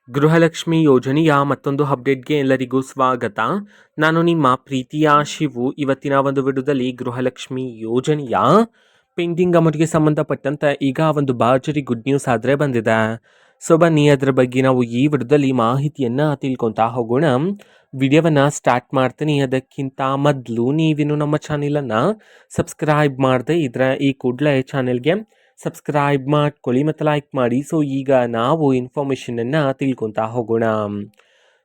ಗೃಹಲಕ್ಷ್ಮಿ ಯೋಜನೆಯ ಮತ್ತೊಂದು ಅಪ್ಡೇಟ್ಗೆ ಎಲ್ಲರಿಗೂ ಸ್ವಾಗತ. ನಾನು ನಿಮ್ಮ ಪ್ರೀತಿಯ ಶಿವು. ಇವತ್ತಿನ ಒಂದು ವಿಡಿಯೋದಲ್ಲಿ ಗೃಹಲಕ್ಷ್ಮಿ ಯೋಜನೆಯ ಪೆಂಡಿಂಗ್ ಅಮೌಂಟ್ಗೆ ಸಂಬಂಧಪಟ್ಟಂತೆ ಈಗ ಒಂದು ಭರ್ಜರಿ ಗುಡ್ ನ್ಯೂಸ್ ಆದರೆ ಬಂದಿದೆ. ಸೊ ಬನ್ನಿ ಅದರ ಬಗ್ಗೆ ನಾವು ಈ ವಿಡಿಯೋದಲ್ಲಿ ಮಾಹಿತಿಯನ್ನು ತಿಳ್ಕೊತಾ ಹೋಗೋಣ. ವಿಡಿಯೋವನ್ನು ಸ್ಟಾರ್ಟ್ ಮಾಡ್ತೀನಿ. ಅದಕ್ಕಿಂತ ಮೊದಲು ನೀವಿನ್ನು ನಮ್ಮ ಚಾನೆಲನ್ನು ಸಬ್ಸ್ಕ್ರೈಬ್ ಮಾಡದೆ ಇದ್ರೆ ಈ ಕೂಡಲೇ ಚಾನೆಲ್ಗೆ ಸಬ್ಸ್ಕ್ರೈಬ್ ಮಾಡ್ಕೊಳ್ಳಿ ಮತ್ತು ಲೈಕ್ ಮಾಡಿ. ಸೊ ಈಗ ನಾವು ಇನ್ಫಾರ್ಮೇಷನನ್ನು ತಿಳ್ಕೊತಾ ಹೋಗೋಣ.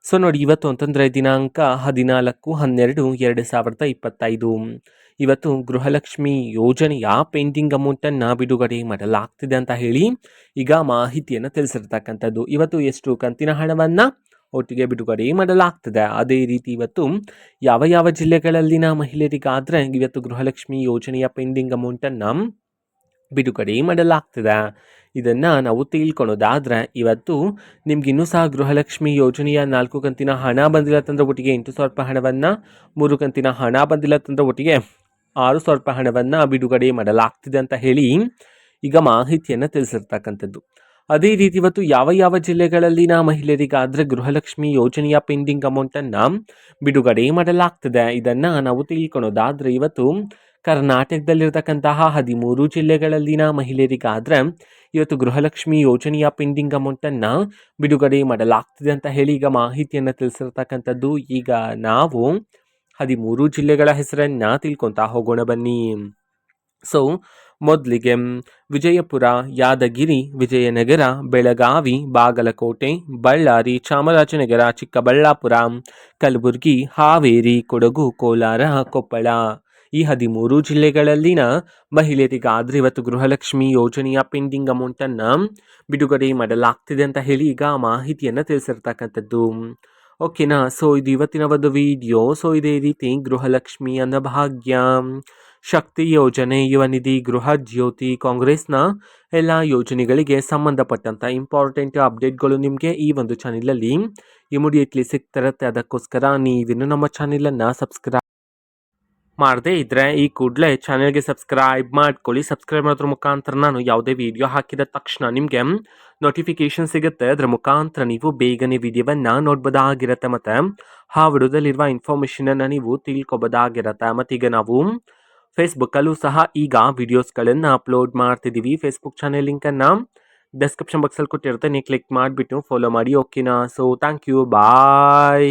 ಸೊ ನೋಡಿ, ಇವತ್ತು ಅಂತಂದರೆ ದಿನಾಂಕ 14/12/2025. ಇವತ್ತು ಗೃಹಲಕ್ಷ್ಮಿ ಯೋಜನೆಯ ಪೆಂಡಿಂಗ್ ಅಮೌಂಟನ್ನು ಬಿಡುಗಡೆ ಮಾಡಲಾಗ್ತಿದೆ ಅಂತ ಹೇಳಿ ಈಗ ಮಾಹಿತಿಯನ್ನು ತಿಳಿಸಿರ್ತಕ್ಕಂಥದ್ದು. ಇವತ್ತು ಎಷ್ಟು ಕಂತಿನ ಹಣವನ್ನು ಒಟ್ಟಿಗೆ ಬಿಡುಗಡೆ ಮಾಡಲಾಗ್ತದೆ. ಅದೇ ರೀತಿ ಇವತ್ತು ಯಾವ ಯಾವ ಜಿಲ್ಲೆಗಳಲ್ಲಿನ ಮಹಿಳೆಯರಿಗಾದರೆ ಇವತ್ತು ಗೃಹಲಕ್ಷ್ಮಿ ಯೋಜನೆಯ ಪೆಂಡಿಂಗ್ ಅಮೌಂಟನ್ನು ಬಿಡುಗಡೆ ಮಾಡಲಾಗ್ತದೆ. ಇದನ್ನು ನಾವು ತಿಳ್ಕೊಳೋದಾದರೆ ಇವತ್ತು ನಿಮ್ಗೆ ಇನ್ನೂ ಸಹ ಗೃಹಲಕ್ಷ್ಮಿ ಯೋಜನೆಯ 4 ಕಂತಿನ ಹಣ ಬಂದಿಲ್ಲ ತಂದರೆ ಒಟ್ಟಿಗೆ 8,000 ರೂಪಾಯಿ ಹಣವನ್ನು, 3 ಕಂತಿನ ಹಣ ಬಂದಿಲ್ಲ ತಂದರೆ ಒಟ್ಟಿಗೆ 6,000 ರೂಪಾಯಿ ಹಣವನ್ನು ಬಿಡುಗಡೆ ಮಾಡಲಾಗ್ತಿದೆ ಅಂತ ಹೇಳಿ ಈಗ ಮಾಹಿತಿಯನ್ನು ತಿಳಿಸಿರ್ತಕ್ಕಂಥದ್ದು. ಅದೇ ರೀತಿ ಇವತ್ತು ಯಾವ ಯಾವ ಜಿಲ್ಲೆಗಳಲ್ಲಿನ ಮಹಿಳೆಯರಿಗಾದರೆ ಗೃಹಲಕ್ಷ್ಮಿ ಯೋಜನೆಯ ಪೆಂಡಿಂಗ್ ಅಮೌಂಟನ್ನು ಬಿಡುಗಡೆ ಮಾಡಲಾಗ್ತದೆ. ಇದನ್ನು ನಾವು ತಿಳ್ಕೊಳೋದಾದರೆ ಇವತ್ತು ಕರ್ನಾಟಕದಲ್ಲಿರ್ತಕ್ಕಂತಹ 13 ಜಿಲ್ಲೆಗಳಲ್ಲಿನ ಮಹಿಳೆಯರಿಗಾದರೆ ಇವತ್ತು ಗೃಹಲಕ್ಷ್ಮಿ ಯೋಜನೆಯ ಪೆಂಡಿಂಗ್ ಅಮೌಂಟನ್ನು ಬಿಡುಗಡೆ ಮಾಡಲಾಗ್ತಿದೆ ಅಂತ ಹೇಳಿ ಈಗ ಮಾಹಿತಿಯನ್ನು ತಿಳಿಸಿರ್ತಕ್ಕಂಥದ್ದು. ಈಗ ನಾವು 13 ಜಿಲ್ಲೆಗಳ ಹೆಸರನ್ನು ತಿಳ್ಕೊತಾ ಹೋಗೋಣ ಬನ್ನಿ. ಸೊ ಮೊದಲಿಗೆ ವಿಜಯಪುರ, ಯಾದಗಿರಿ, ವಿಜಯನಗರ, ಬೆಳಗಾವಿ, ಬಾಗಲಕೋಟೆ, ಬಳ್ಳಾರಿ, ಚಾಮರಾಜನಗರ, ಚಿಕ್ಕಬಳ್ಳಾಪುರ, ಕಲಬುರಗಿ, ಹಾವೇರಿ, ಕೊಡಗು, ಕೋಲಾರ, ಕೊಪ್ಪಳ ಈ 13 ಜಿಲ್ಲೆಗಳಲ್ಲಿನ ಮಹಿಳೆಯರಿಗಾದರೆ ಇವತ್ತು ಗೃಹಲಕ್ಷ್ಮಿ ಯೋಜನೆಯ ಪೆಂಡಿಂಗ್ ಅಮೌಂಟನ್ನು ಬಿಡುಗಡೆ ಮಾಡಲಾಗ್ತಿದೆ ಅಂತ ಹೇಳಿ ಈಗ ಮಾಹಿತಿಯನ್ನು ತಿಳಿಸಿರ್ತಕ್ಕಂಥದ್ದು. ಓಕೆನಾ. ಸೊ ಇದು ಇವತ್ತಿನ ಒಂದು ವಿಡಿಯೋ. ಸೊ ಇದೇ ರೀತಿ ಗೃಹಲಕ್ಷ್ಮಿ, ಅನ್ನಭಾಗ್ಯ, ಶಕ್ತಿ ಯೋಜನೆ, ಯುವ ನಿಧಿ, ಗೃಹ ಜ್ಯೋತಿ, ಕಾಂಗ್ರೆಸ್ನ ಎಲ್ಲ ಯೋಜನೆಗಳಿಗೆ ಸಂಬಂಧಪಟ್ಟಂಥ ಇಂಪಾರ್ಟೆಂಟ್ ಅಪ್ಡೇಟ್ಗಳು ನಿಮಗೆ ಈ ಒಂದು ಚಾನೆಲಲ್ಲಿ ಇಮಿಡಿಯೇಟ್ಲಿ ಸಿಗ್ತಿರುತ್ತೆ. ಅದಕ್ಕೋಸ್ಕರ ನೀವಿನ್ನು ನಮ್ಮ ಚಾನೆಲನ್ನು ಸಬ್ಸ್ಕ್ರೈಬ್ ಮಾಡದೇ ಇದ್ದರೆ ಈ ಕೂಡಲೇ ಚಾನೆಲ್ಗೆ ಸಬ್ಸ್ಕ್ರೈಬ್ ಮಾಡ್ಕೊಳ್ಳಿ. ಸಬ್ಸ್ಕ್ರೈಬ್ ಮಾಡೋದ್ರ ಮುಖಾಂತರ ನಾನು ಯಾವುದೇ ವಿಡಿಯೋ ಹಾಕಿದ ತಕ್ಷಣ ನಿಮಗೆ ನೋಟಿಫಿಕೇಶನ್ ಸಿಗುತ್ತೆ. ಅದರ ಮುಖಾಂತರ ನೀವು ಬೇಗನೆ ವಿಡಿಯೋವನ್ನು ನೋಡ್ಬೋದಾಗಿರುತ್ತೆ ಮತ್ತು ಆ ವಿಡಿಯೋದಲ್ಲಿರುವ ಇನ್ಫಾರ್ಮೇಷನನ್ನು ನೀವು ತಿಳ್ಕೊಬೋದಾಗಿರುತ್ತೆ. ಮತ್ತೀಗ ನಾವು ಫೇಸ್ಬುಕ್ಕಲ್ಲೂ ಸಹ ಈಗ ವಿಡಿಯೋಸ್ಗಳನ್ನು ಅಪ್ಲೋಡ್ ಮಾಡ್ತಿದ್ದೀವಿ. ಫೇಸ್ಬುಕ್ ಚಾನೆಲ್ ಲಿಂಕನ್ನು ಡಿಸ್ಕ್ರಿಪ್ಷನ್ ಬಾಕ್ಸಲ್ಲಿ ಕೊಟ್ಟಿರುತ್ತೆ. ನೀವು ಕ್ಲಿಕ್ ಮಾಡಿಬಿಟ್ಟು ಫಾಲೋ ಮಾಡಿ. ಓಕೆನಾ. So thank you, bye.